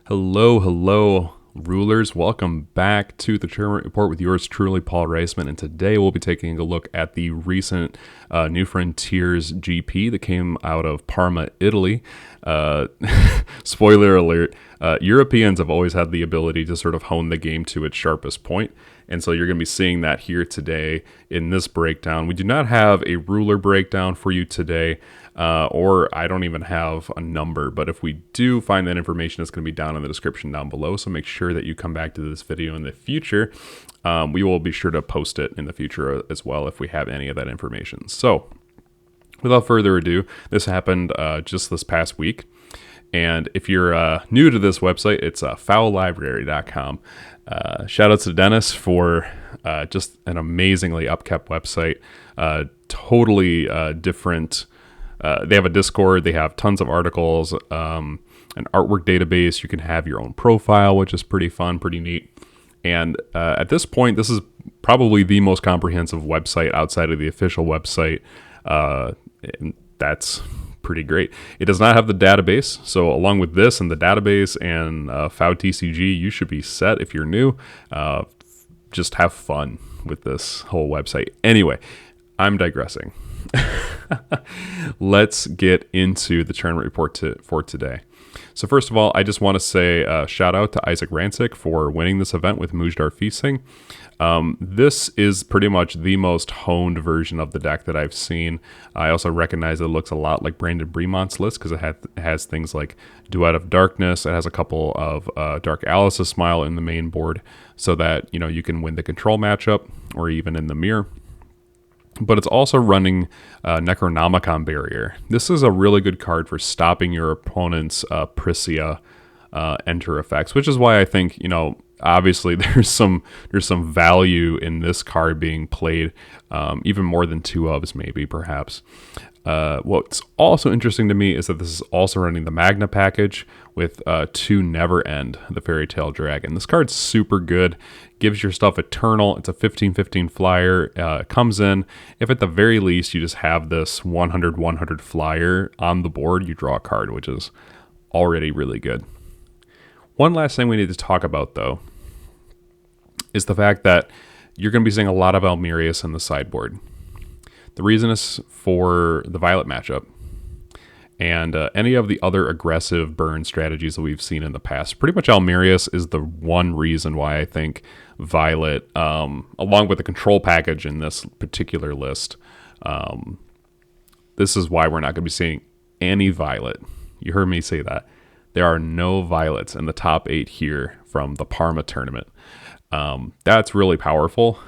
Hello, rulers. Welcome back to the Tournament Report with yours truly, Paul Reisman. And today we'll be taking a look at the recent New Frontiers GP that came out of Parma, Italy. Spoiler alert, Europeans have always had the ability to sort of hone the game to its sharpest point. And so you're going to be seeing that here today in this breakdown. We do not have a ruler breakdown for you today, or I don't even have a number. But if we do find that information, it's going to be down in the description down below. So make sure that you come back to this video in the future. We will be sure to post it in the future as well if we have any of that information. So without further ado, this happened just this past week. And if you're new to this website, it's foullibrary.com. Shout out to Denius for just an amazingly upkept website. Totally different. They have a Discord. They have tons of articles, an artwork database. You can have your own profile, which is pretty fun, pretty neat. And at this point, this is probably the most comprehensive website outside of the official website. And that's pretty great. It does not have the database, so along with this and the database and TCG, you should be set if you're new. Just have fun with this whole website. Anyway, I'm digressing. Let's get into the tournament report for today. So first of all, I just want to say shout out to Isaac Rancic for winning this event with Moojdart Feithsing. This is pretty much the most honed version of the deck that I've seen. I also recognize it looks a lot like Brandon Bremont's list because it has things like Duet of Darkness. It has a couple of Dark Alice's Smile in the main board so that you can win the control matchup or even in the mirror. But it's also running Necronomicon Barrier. This is a really good card for stopping your opponent's Prisia enter effects, which is why I think, obviously there's some value in this card being played, even more than two ofs maybe, perhaps. What's also interesting to me is that this is also running the Magna package with two Never End, the Fairy Tale Dragon. This card's super good, gives your stuff Eternal. It's a 15/15 flyer. It comes in, if at the very least you just have this 100/100 flyer on the board, you draw a card, which is already really good. One last thing we need to talk about, though, is the fact that you're going to be seeing a lot of Almerius in the sideboard. The reason is for the Violet matchup and any of the other aggressive burn strategies that we've seen in the past. Pretty much Almerius is the one reason why I think Violet, along with the control package in this particular list, this is why we're not going to be seeing any Violet. You heard me say that. There are no Violets in the top 8 here from the Parma tournament. That's really powerful.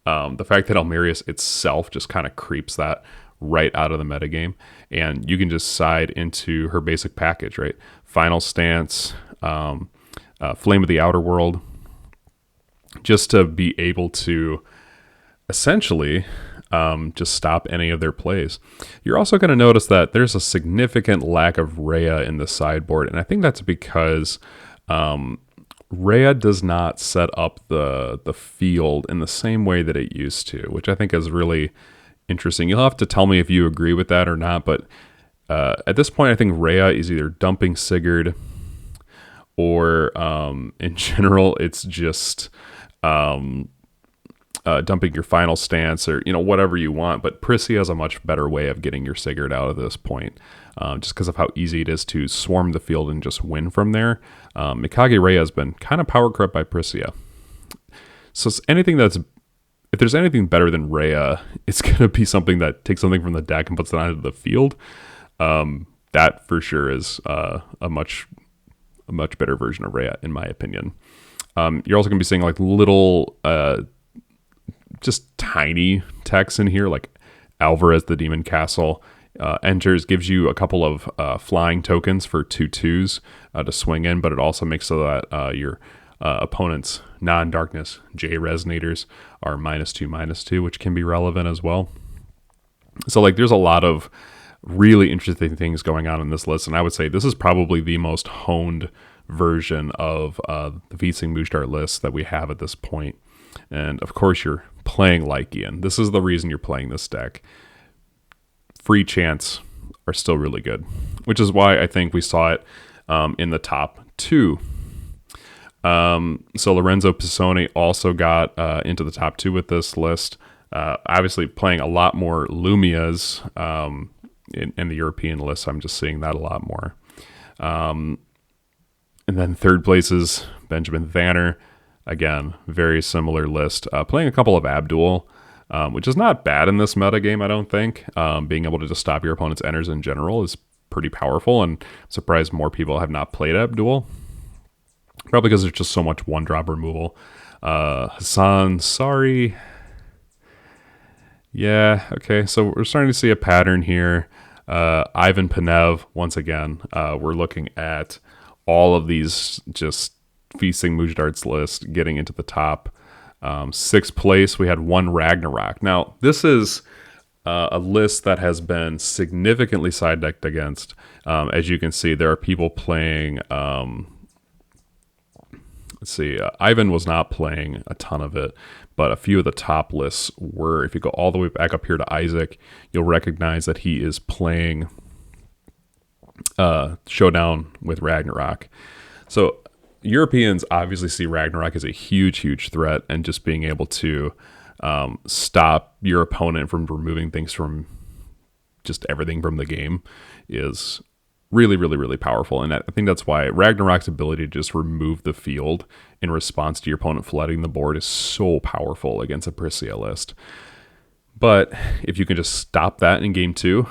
The fact that Almerius itself just kind of creeps that right out of the metagame, and you can just side into her basic package, right? Final Stance, Flame of the Outer World, just to be able to essentially just stop any of their plays. You're also going to notice that there's a significant lack of Rhea in the sideboard, and I think that's because Rhea does not set up the field in the same way that it used to, which I think is really interesting. You'll have to tell me if you agree with that or not, but at this point I think Rhea is either dumping Sigurd or in general it's just dumping your Final Stance or whatever you want, but Prisia has a much better way of getting your Sigurd out at this point, just because of how easy it is to swarm the field and just win from there. Mikage Rhea has been kind of power crept by Prisia. So if there's anything better than Rhea, it's going to be something that takes something from the deck and puts it onto the field. That for sure is a much better version of Rhea, in my opinion. You're also going to be seeing like little, just tiny text in here, like Alvarez the Demon Castle enters, gives you a couple of flying tokens for 2/2s to swing in, but it also makes so that your opponent's non-darkness J resonators are -2/-2, which can be relevant as well. So like there's a lot of really interesting things going on in this list, and I would say this is probably the most honed version of the Feithsing Moojdart list that we have at this point. And of course you're playing Lykeion. This is the reason you're playing this deck. Free chants are still really good, which is why I think we saw it in the top 2 So Lorenzo Pisoni also got into the top 2 with this list. Obviously playing a lot more Lumias in the European list. I'm just seeing that a lot more. And then third place is Benjamin Vanner. Again, very similar list. Playing a couple of Abdul, which is not bad in this meta game, I don't think. Being able to just stop your opponent's enters in general is pretty powerful, and I'm surprised more people have not played Abdul. Probably because there's just so much one-drop removal. Hassan, sorry. Yeah, okay, so we're starting to see a pattern here. Ivan Panev, once again, we're looking at all of these just Feithsing Moojdart's list getting into the top. 6th place, we had 1 Ragnarok. Now, this is a list that has been significantly side-decked against. As you can see, there are people playing... let's see, Ivan was not playing a ton of it, but a few of the top lists were. If you go all the way back up here to Isaac, you'll recognize that he is playing Showdown with Ragnarok. So Europeans obviously see Ragnarok as a huge, huge threat, and just being able to stop your opponent from removing things from just everything from the game is really, really, really powerful. And I think that's why Ragnarok's ability to just remove the field in response to your opponent flooding the board is so powerful against a Prisia list. But if you can just stop that in game 2,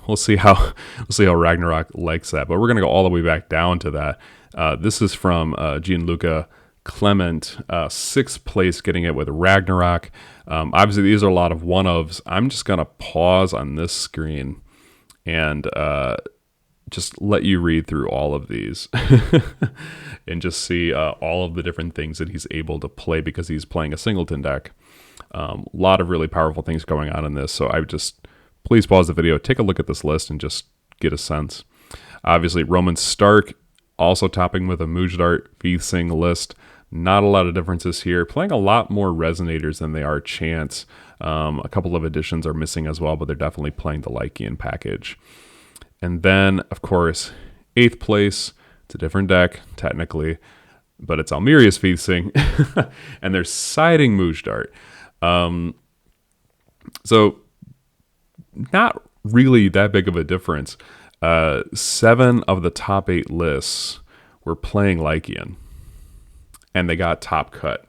we'll see how Ragnarok likes that. But we're going to go all the way back down to that. This is from Gianluca Clement, 6th place, getting it with Ragnarok. Obviously, these are a lot of one-ofs. I'm just going to pause on this screen and just let you read through all of these and just see all of the different things that he's able to play because he's playing a singleton deck. A lot of really powerful things going on in this. So I would just please pause the video, take a look at this list and just get a sense. Obviously, Roman Stark also topping with a Moojdart Feithsing list. Not a lot of differences here. Playing a lot more Resonators than they are Chants. A couple of additions are missing as well, but they're definitely playing the Lykeion package. And then, of course, 8th place. It's a different deck, technically, but it's Almeria's Feithsing, and they're siding Moojdart. So, not really that big of a difference. 7 of the top 8 lists were playing Lykeion, and they got top cut.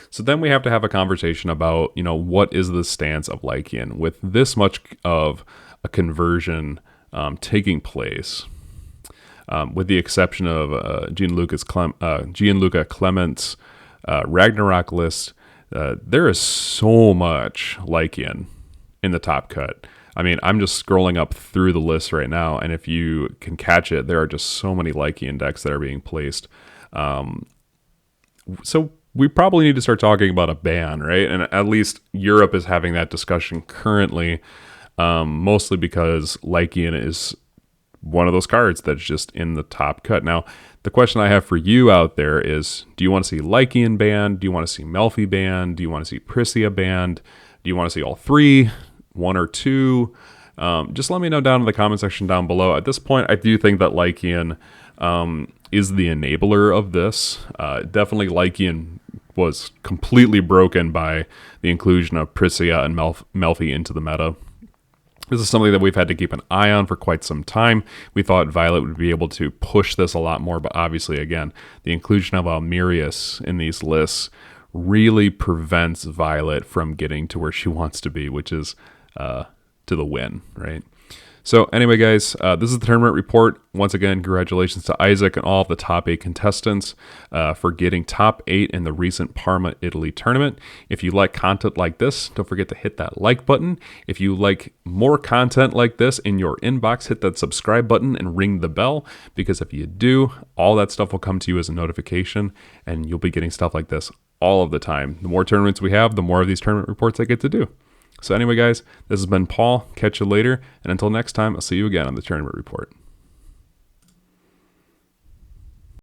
So then we have to have a conversation about, what is the stance of Lykeion with this much of a conversion taking place, with the exception of Gianluca Clement's Ragnarok list. There is so much Lykeion in the top cut. I mean, I'm just scrolling up through the list right now, and if you can catch it, there are just so many Lykeion decks that are being placed. So we probably need to start talking about a ban, right? And at least Europe is having that discussion currently, mostly because Lykeion is one of those cards that's just in the top cut. Now, the question I have for you out there is, do you want to see Lykeion banned? Do you want to see Melfi banned? Do you want to see Prisia banned? Do you want to see all 3, 1 or 2? Just let me know down in the comment section down below. At this point, I do think that Lykeion is the enabler of this. Definitely Lykeion was completely broken by the inclusion of Prisia and Melfi into the meta. This is something that we've had to keep an eye on for quite some time. We thought Violet would be able to push this a lot more, but obviously, again, the inclusion of Almerius in these lists really prevents Violet from getting to where she wants to be, which is to the win, right? So anyway, guys, this is the tournament report. Once again, congratulations to Isaac and all of the top 8 contestants for getting top 8 in the recent Parma, Italy tournament. If you like content like this, don't forget to hit that like button. If you like more content like this in your inbox, hit that subscribe button and ring the bell, because if you do, all that stuff will come to you as a notification, and you'll be getting stuff like this all of the time. The more tournaments we have, the more of these tournament reports I get to do. So anyway, guys, this has been Paul. Catch you later. And until next time, I'll see you again on the Tournament Report.